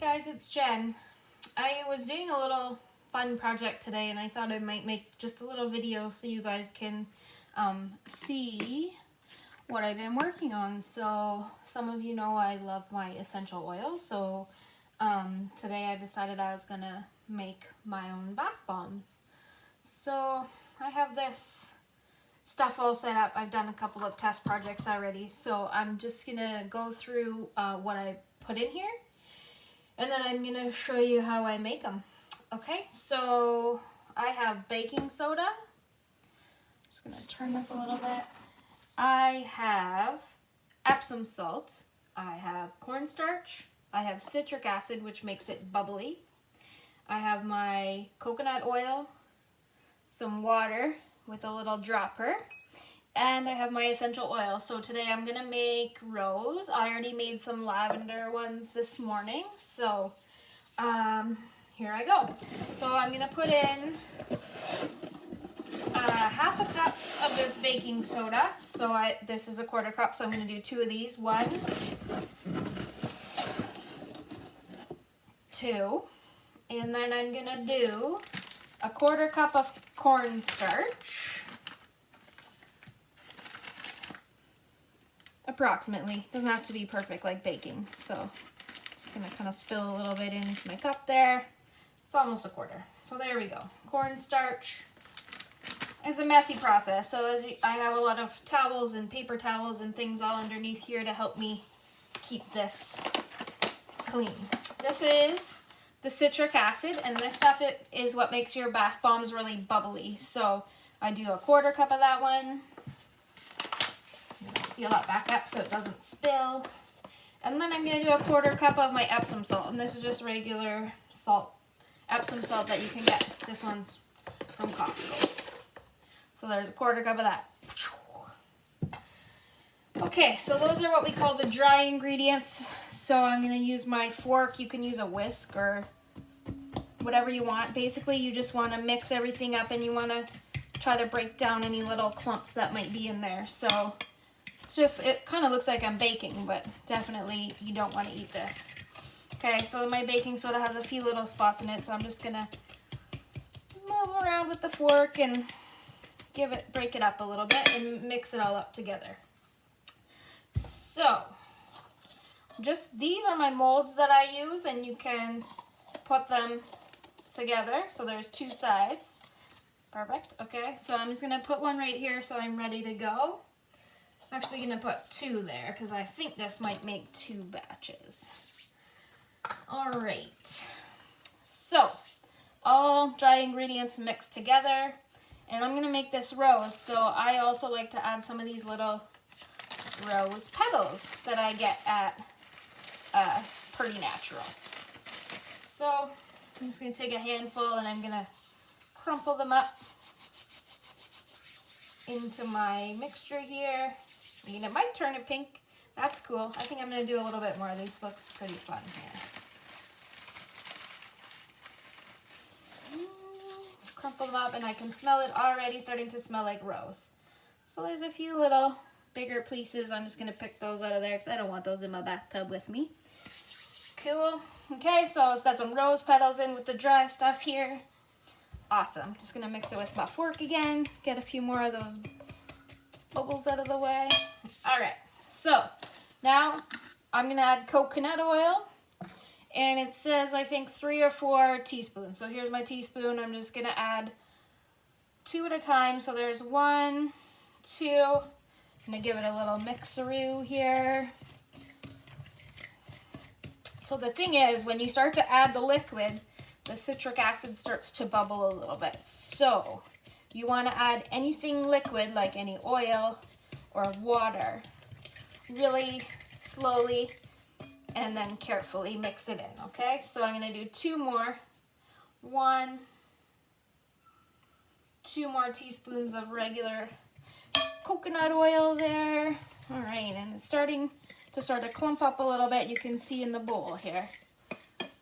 guys, it's Jen. I was doing a little fun project today and I thought I might make just a little video so you guys can see what I've been working on. So some of you know I love my essential oils, so today I decided I was gonna make my own bath bombs. So I have this stuff all set up. I've done a couple of test projects already, so I'm just gonna go through what I put in here, and then I'm gonna show you how I make them. Okay, so I have baking soda. I'm just gonna turn this a little bit. I have Epsom salt. I have cornstarch. I have citric acid, which makes it bubbly. I have my coconut oil, some water with a little dropper, and I have my essential oil. So today I'm gonna make rose. I already made some lavender ones this morning, so here I go. So I'm gonna put in half a cup of this baking soda. So this is a quarter cup, so I'm gonna do 2 of these. 1, 2, and then I'm gonna do a quarter cup of cornstarch, approximately. Doesn't have to be perfect like baking. So I'm just gonna kind of spill a little bit into my cup there. It's almost a quarter. So there we go. Cornstarch. It's a messy process, so I have a lot of towels and paper towels and things all underneath here to help me keep this clean. This is the citric acid, and this stuff is what makes your bath bombs really bubbly. So I do a quarter cup of that one. I'm gonna seal that back up so it doesn't spill. And then I'm gonna do a quarter cup of my Epsom salt, and this is just regular salt, Epsom salt that you can get. This one's from Costco. So there's a quarter cup of that. Okay, so those are what we call the dry ingredients. So I'm gonna use my fork. You can use a whisk or whatever you want. Basically, you just wanna mix everything up and you wanna try to break down any little clumps that might be in there. So it kind of looks like I'm baking, but definitely you don't wanna eat this. Okay, so my baking soda has a few little spots in it, so I'm just gonna move around with the fork and break it up a little bit and mix it all up together. So these are my molds that I use, and you can put them together. So there's 2 sides. Perfect. Okay, so I'm just gonna put one right here so I'm ready to go. I'm actually gonna put 2 there because I think this might make 2 batches. All right, so all dry ingredients mixed together, and I'm gonna make this rose. So I also like to add some of these little rose petals that I get at Pretty Natural. So I'm just gonna take a handful and I'm gonna crumple them up into my mixture here. I mean, it might turn it pink. That's cool. I think I'm gonna do a little bit more. This looks pretty fun here. Crumple them up, and I can smell it already starting to smell like rose. So there's a few little bigger pieces. I'm just gonna pick those out of there because I don't want those in my bathtub with me. Cool. Okay, so it's got some rose petals in with the dry stuff here. Awesome. Just gonna mix it with my fork again. Get a few more of those bubbles out of the way. All right, so now I'm gonna add coconut oil, and it says I think 3 or 4 teaspoons. So here's my teaspoon. I'm just gonna add 2 at a time. So there's 1, 2. I'm gonna give it a little mixeroo here. So the thing is, when you start to add the liquid, the citric acid starts to bubble a little bit. So you want to add anything liquid, like any oil or water, really slowly and then carefully mix it in, okay? So I'm going to do 2 more. 1, 2 more teaspoons of regular coconut oil there. All right, and it's starting to sort of clump up a little bit. You can see in the bowl here.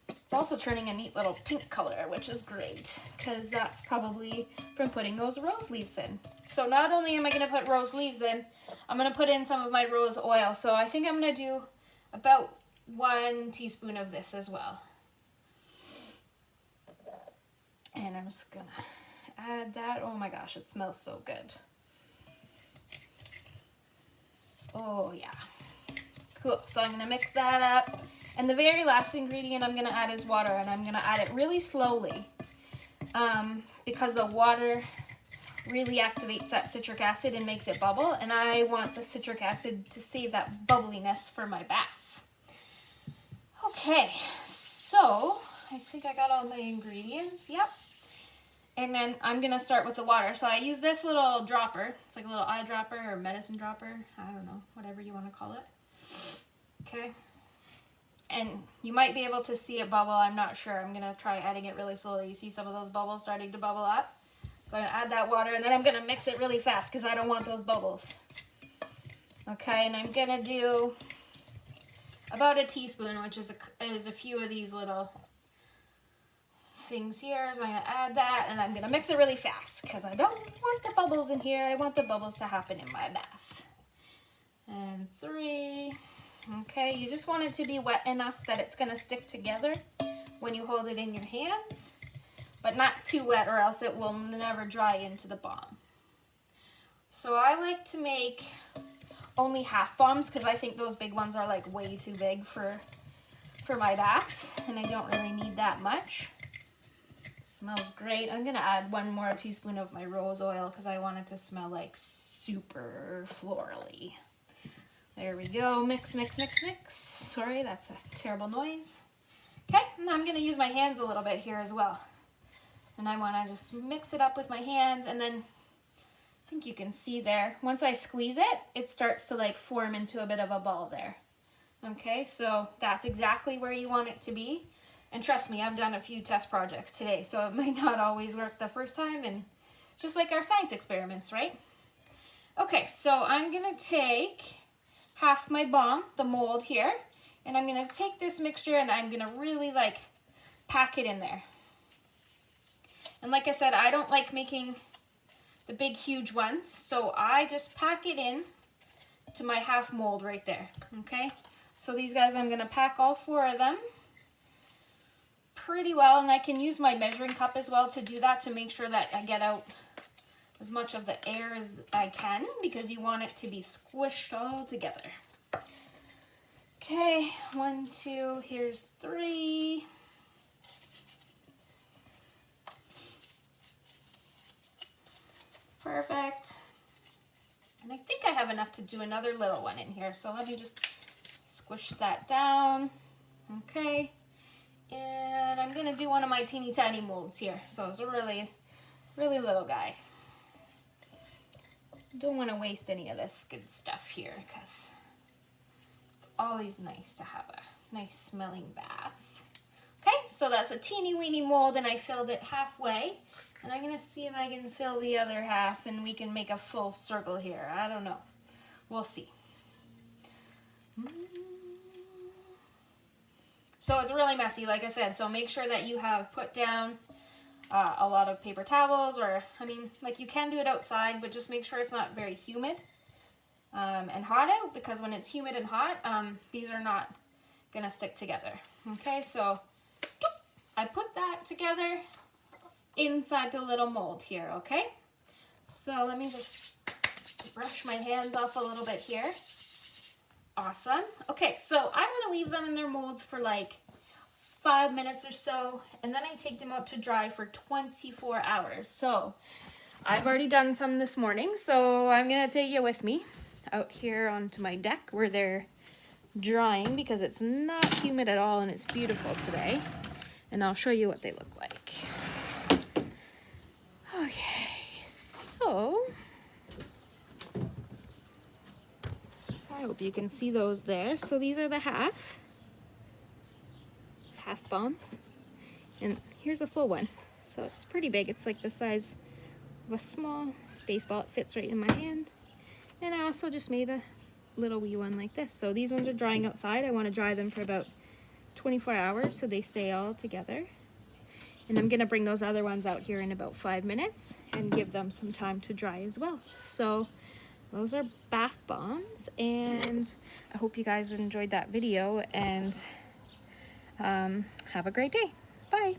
It's also turning a neat little pink color, which is great because that's probably from putting those rose leaves in. So not only am I going to put rose leaves in, I'm going to put in some of my rose oil. So I think I'm going to do about 1 teaspoon of this as well. And I'm just gonna add that. Oh my gosh, it smells so good. Oh yeah. Cool, so I'm gonna mix that up. And the very last ingredient I'm gonna add is water, and I'm gonna add it really slowly because the water really activates that citric acid and makes it bubble, and I want the citric acid to save that bubbliness for my bath. Okay, so I think I got all my ingredients, yep. And then I'm gonna start with the water. So I use this little dropper. It's like a little eyedropper or medicine dropper. I don't know, whatever you wanna call it. Okay. And you might be able to see it bubble, I'm not sure. I'm gonna try adding it really slowly. You see some of those bubbles starting to bubble up? So I'm gonna add that water, and then I'm gonna mix it really fast because I don't want those bubbles. Okay, and I'm gonna do about a teaspoon, which is a few of these little things here. So I'm gonna add that, and I'm gonna mix it really fast because I don't want the bubbles in here. I want the bubbles to happen in my bath. And 3. Okay, you just want it to be wet enough that it's gonna stick together when you hold it in your hands, but not too wet or else it will never dry into the bomb. So I like to make only half bombs because I think those big ones are like way too big for my bath, and I don't really need that much. It smells great. I'm gonna add 1 more teaspoon of my rose oil because I want it to smell like super florally. There we go. Mix, mix, mix, mix. Sorry, that's a terrible noise. Okay, and I'm gonna use my hands a little bit here as well. And I wanna just mix it up with my hands, and then I think you can see there, once I squeeze it, it starts to like form into a bit of a ball there. Okay, so that's exactly where you want it to be. And trust me, I've done a few test projects today, so it might not always work the first time, and just like our science experiments, right? Okay, so I'm gonna take half my bomb, the mold here, and I'm gonna take this mixture and I'm gonna really like pack it in there. And like I said, I don't like making the big huge ones, so I just pack it in to my half mold right there. Okay, so these guys, I'm gonna pack all 4 of them pretty well, and I can use my measuring cup as well to do that, to make sure that I get out as much of the air as I can, because you want it to be squished all together. Okay, 1, 2, here's 3. Perfect. And I think I have enough to do another little one in here, so let me just squish that down. Okay, and I'm gonna do one of my teeny tiny molds here, so it's a really, really little guy. Don't want to waste any of this good stuff here because it's always nice to have a nice smelling bath. Okay, so that's a teeny weeny mold, and I filled it halfway, and I'm gonna see if I can fill the other half and we can make a full circle here. I don't know, we'll see. So it's really messy, like I said, so make sure that you have put down a lot of paper towels, or, I mean, like, you can do it outside, but just make sure it's not very humid and hot out, because when it's humid and hot, these are not gonna stick together. Okay, so I put that together inside the little mold here. Okay, so let me just brush my hands off a little bit here. Awesome. Okay, so I want to leave them in their molds for like 5 minutes or so, and then I take them out to dry for 24 hours. So I've already done some this morning, so I'm gonna take you with me out here onto my deck where they're drying, because it's not humid at all and it's beautiful today, and I'll show you what they look like. Okay, so I hope you can see those there. So these are the half bombs, and here's a full one. So it's pretty big. It's like the size of a small baseball. It fits right in my hand. And I also just made a little wee one like this. So these ones are drying outside. I want to dry them for about 24 hours so they stay all together. And I'm gonna bring those other ones out here in about 5 minutes and give them some time to dry as well. So those are bath bombs, and I hope you guys enjoyed that video, and have a great day. Bye.